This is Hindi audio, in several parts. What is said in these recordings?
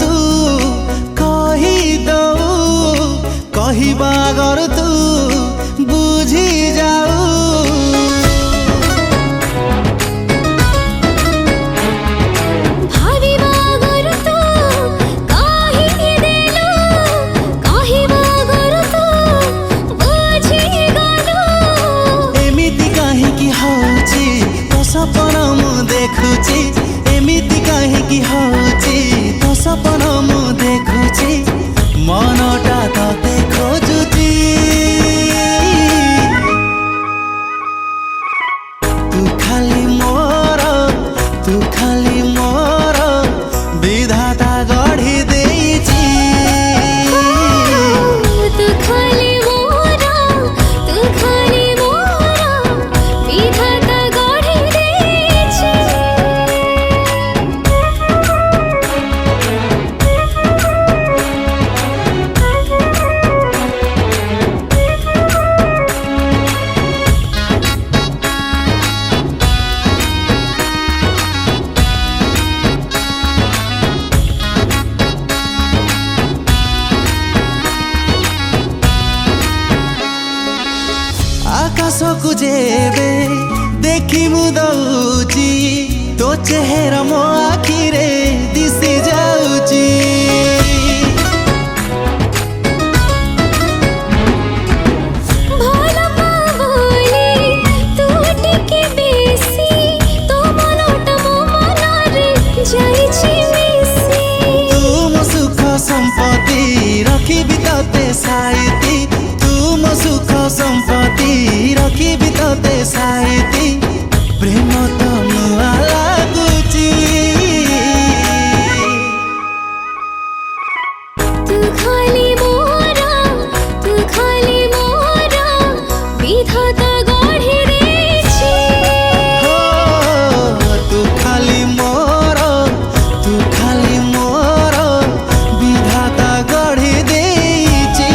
तू कही दऊ कहबा अगर तू बुझी जाऊ सपना मु देखुची एमिति काहेकि होची तो सपना मु देखुची मनटा तते खोजुची तू खाली मोर विधाता गढ़ी देइची तू खाली मोर विधाता आकाश को जेबे देखी मुदौची तो चेहरा मो आखिरे दिसी जाऊची तुम सुख संपत्ति रखी तते साइती तुम सुख संपत्ति रखी तते साइती प्रेम तो नुआ लागुची तू खाली मोर विधाता गढ़ी देइची हो तू खाली मोर विधाता गढ़ी देइची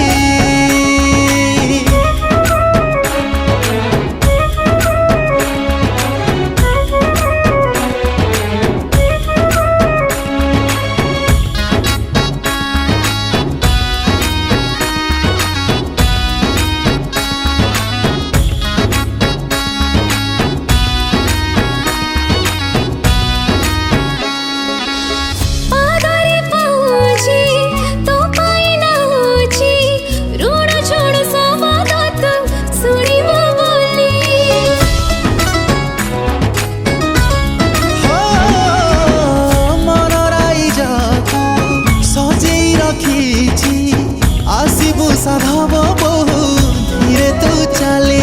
साधव बहु धीरे तू चले